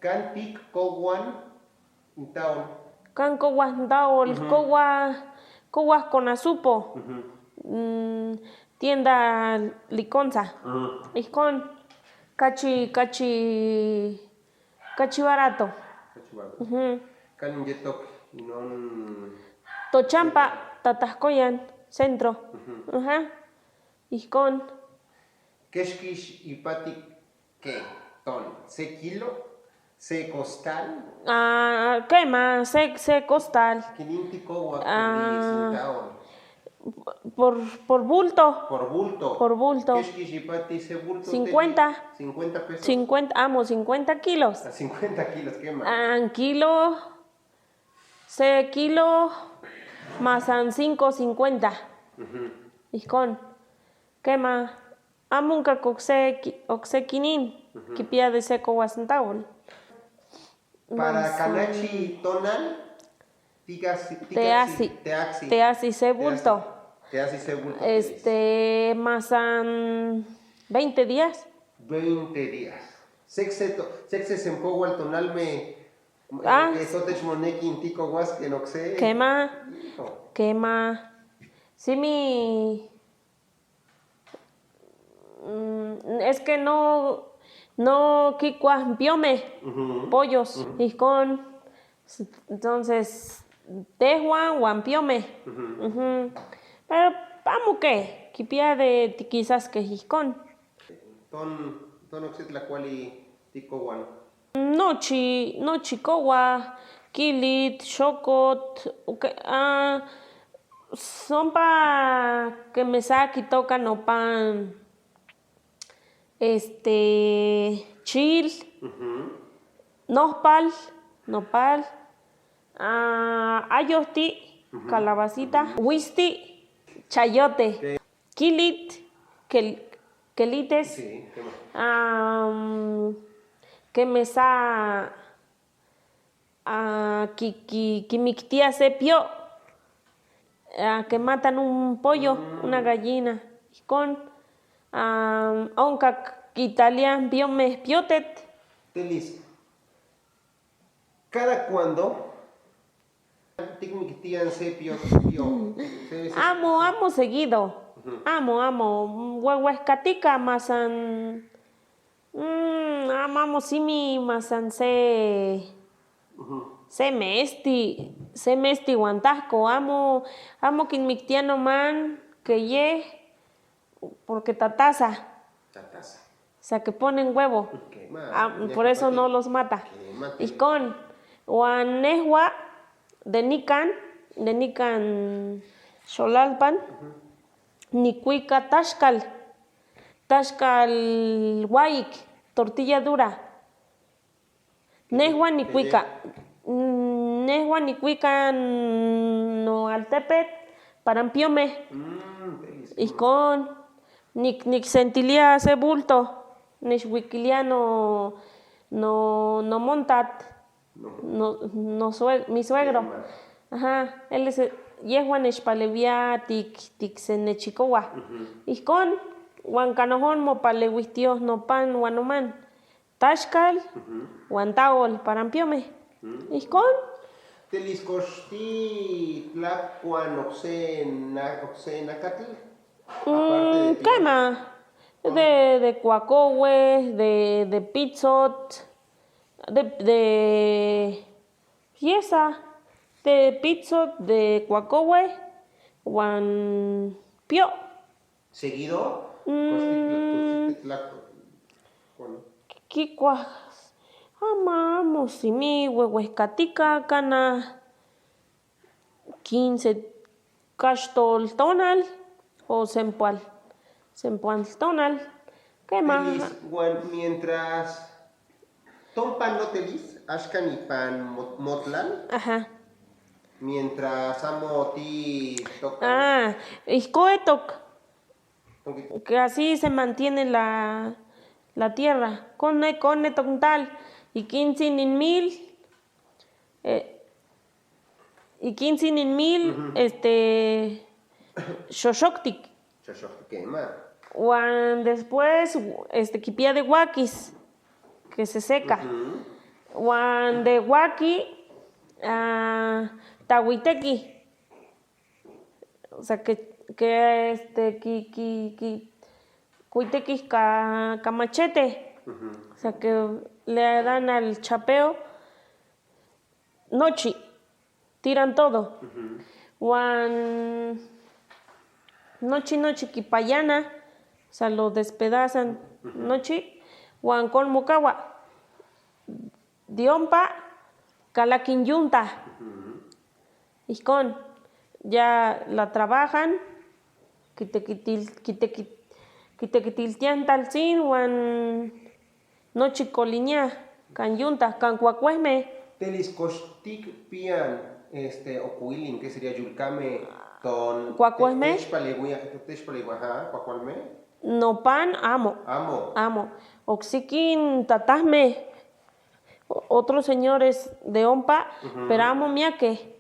Can pic cowan taol. Can coguas taol, coguas con azupo. Tienda liconza. Iscon, cachi barato. Can yetok non. Tochampa, tatascoyan, centro. Iscon. Quexquish ipati que ton. ¿Se kilo? ¿Se costal? Quema, se costal. Quinintico Por bulto. Por bulto. Por bulto. Quexquish ipati se bulto. 50. 50 pesos. 50 kilos. A 50 kilos, ¿qué más? Kilo. Se kilo más 5.50. Iscon. Quema. Amunca coxe quinin. Kipia de seco guasantawol. Para canachi tonal, te hace se bulto. Te hace se bulto. Más 20 días. 20 días. Sexe se empogo al tonal me. Eso te chmoneki intico guas que no sé. Quema. Sí, es que no kikuas piome, pollos, iscon. Entonces, tehuan guampiome. Pero vamos que, kipia de quizás que iscon. Ton oxitla cuali ticowan. Nochi cowa, kilit, chocot, son pa que me saque toca no pan. Chil, nopal, ayosti, calabacita, huisti, chayote, kilit, quelites, Sí, que me sa quimictia sepio, que matan un pollo, una gallina, con onca italian piome piotet. Telis, ¿cada cuándo? Ticmictian sepio. Amo seguido. Amo. Huehuescatica masan. Amamos simi masan se mesti guantasco. Amo quinmictiano man que ye porque tatasa. O sea que ponen huevo. Por eso no los mata. Y con Juanehua de Nican Xolalpan, Nicuica Tashcal Waik, tortilla dura. Nehua Nicuica no altepet, parampiome. Y con Nick sentilia se bulto. Nishwikiliano no montat. Mi suegro. Ajá. Él es yehuan espalevia tik senechicowa. Y con huancanojon mopalehuistios no pan guanoman. Tashkal, guantaol, parampiome. Y con Teliscosti tlacuan oxenacatl. Quema. De cuacohue, de pizzot, de pieza, de pizzot, de cuacohue, guan pio. ¿Seguido? Kikuas. Amamos simi huehuescatica cana 15 castol tonal o sempual tonal. ¿Qué más? Mientras tompan no telis, ashkan y pan motlal. Ajá. Mientras amo ti tocan. Iscoetok. Que así se mantiene la tierra. Con tal. Y 15 en mil. Xoxoctic. Después, kipia de huaquis, que se seca. Wan de waki, tahuiteki. O sea, cuiteki ka machete. O sea, que le dan al chapeo. Nochi, tiran todo. Wan nochi kipayana, o sea, lo despedazan. Nochi, wan con mukawa. Diompa, kalakin yunta. Ijkon, ya la trabajan, kitekitiltian taltzin, wan nochi kolinia, kan yunta, kan kuakuehme. Telis koxtik pian okuilin, que sería yulcame ton ¿Cuacualme? Techpaleguia, cuacualme. No pan, amo. Amo. Oxiquin tatasme, otros señores de Ompa, pero amo miaque.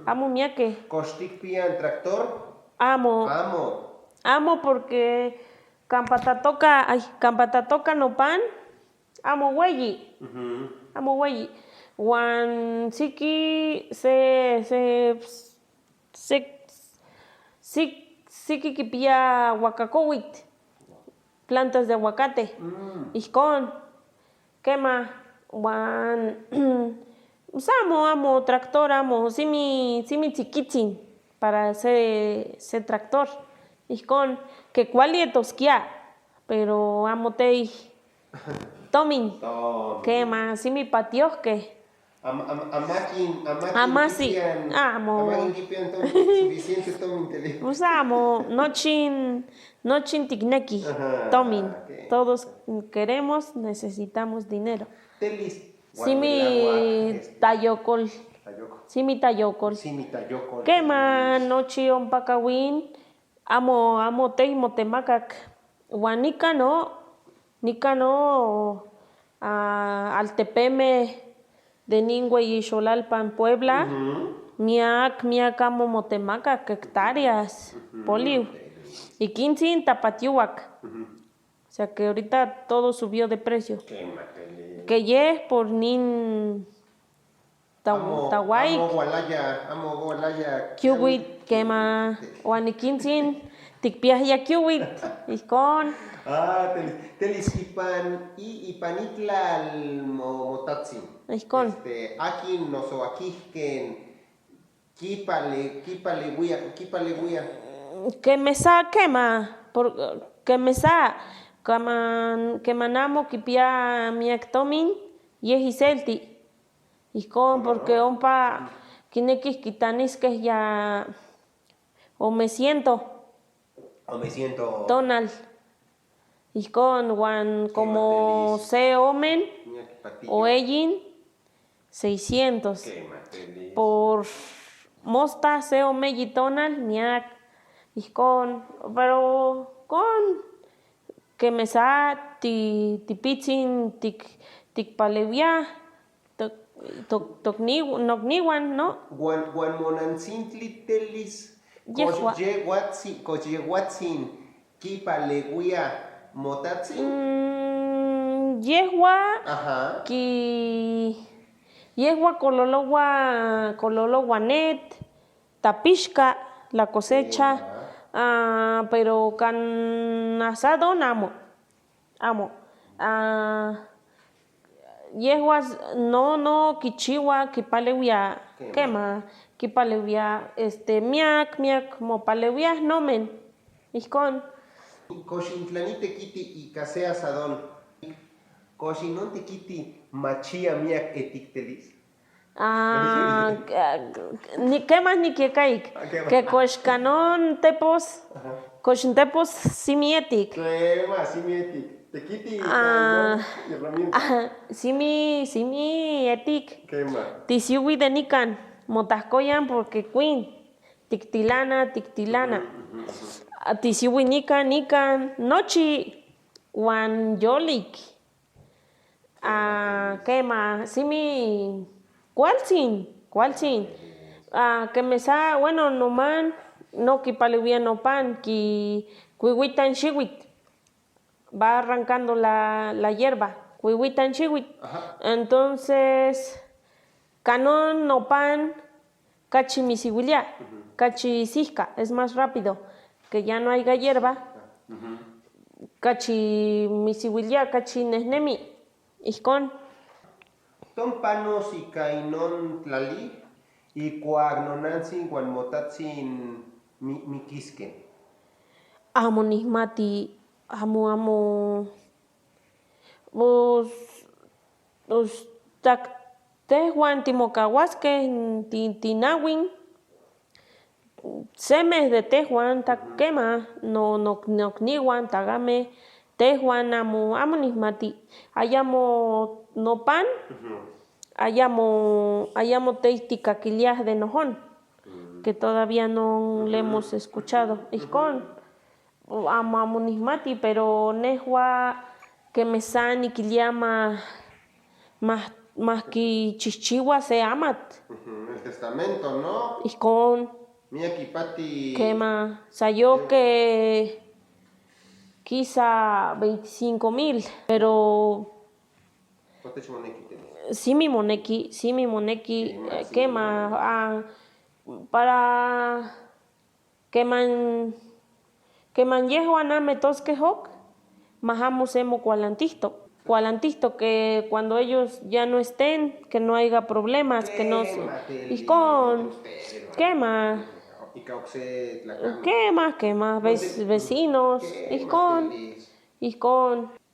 Amo miaque. Koxtik pian tractor. Amo. Amo porque campatatoca no pan, amo güeyi. Amo güeyi. Wan siki siki kipia huacacowit, plantas de aguacate. Ijkon, quema, wan amo tractor, amo, simi tzikitzin para ese tractor. Ijkon, que cuali tosquia, pero amo tei tomin. Quema, simi patiohque. Amasi, amo. Suficiente tomin tele. Pues amo, nochin tikneki, tomin. Okay. Todos queremos, necesitamos dinero. Telis. Simi tayokol. Simi tayokol. Quema, nochi ompakawin. Amo tei motemakak. Wan nika no altepeme de Ningüe y Xolalpan, Puebla. Miak amo motemakak, hectáreas, poliu. Y 15 en Tapatiuac. O sea que ahorita todo subió de precio. Que ye por nin Tahuay. Amo Gualaya. Kiwit, quema. Wanikinsin, tikpias ya kiwit. Ijkon. Telis ipanitla motatsin. Ijkon. Akin noso akihken. Kipale guia. Que me sa quema. Que me sa. Kemanamo kipia miaktomin. Yehiselti. Ijkon, porque ompa kinekis kitanisques ya. O me siento. Tonal. Ijkon, wan como se omen. O ellin. 600. Por mosta se omeyi tonal. Niak. Ijkon, pero con que me sa tipitzin tikpalewia nokniwan, ¿no? Guan monancintli telis koyehuatzin kipalewia motatzin. Yehua kololowa net, tapishka la cosecha. Pero can asadón amo. Yehuas no kichiwa kipalewia quema kipalewia miak mopalewia nomen. Ijkon. Koxintlanite kiti ikase asadón. Koxinonte kiti machia miak etiktelis. Ni quemas ni kekaik. Que koxcanon tepos. Koxintepos simietik. Quema, simietik. Tekiti simi etik. Quema. Tisiwi de nikan. Motascoyan porque queen. Tiktilana. Tisiwi nikan. Nochi. Wan yolik. Quema. Simi. ¿Cuálsin? Que me sa, bueno, no man, no kipalewia no pan, ki kuiwitan shiwit. Va arrancando la hierba. Huihuitan xihuit. Ajá. Entonces, canon nopan cachi misihuilia, cachi sisca, es más rápido, que ya no haya hierba. Cachi misihuilia, cachi nehnemi, ihkon. Ton panos y cainon tlali, y cuagnonantzin, guanmotatzin miquisquen. Amo nihmati, amo. Pues tehuan timokauaskeh tinawin, semeh de tehuan kemah nokniuan tagameh, tehuan amo nihmati, ayamo nopan, ayamo teihtikakiliah de nohon, que todavía no le hemos escuchado. Ihkon, amo nihmati, pero nehua kemeh san nikilia mahkichihchiua se amatl. El testamento, ¿no? Ihkon. Miakipati. Kemah, sayokeh quizá 25,000, pero sí mi moneki, kemah, para keman yehuan ameh toskeh ok, mahamo se mokualantihtok, que cuando ellos ya no estén, que no haya problemas, que no se... Ihkon, kemah. Kemah, vecinos, ihkon.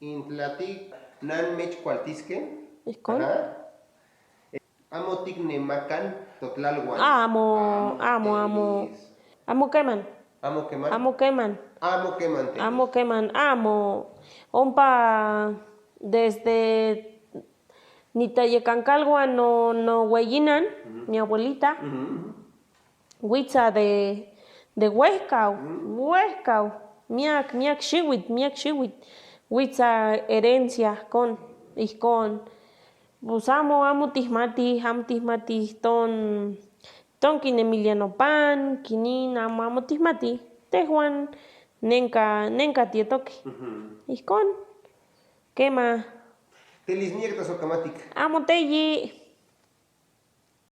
Intlatik nan mechkualtisken. Ihkon. Amo tiknemakan totlalhuan. Amo keman. Ompa desde nitayekankaluan no weyinan, mi abuelita, witza de wehkau, miak xiuitl, witza herencia ihkon. Pues amo tihmatih ton kinemilia nopan, kinin amo tihmatih, tehuan nenka tietokeh. Ihkon, kemah. Telis niektas okamatik. Amo teyi.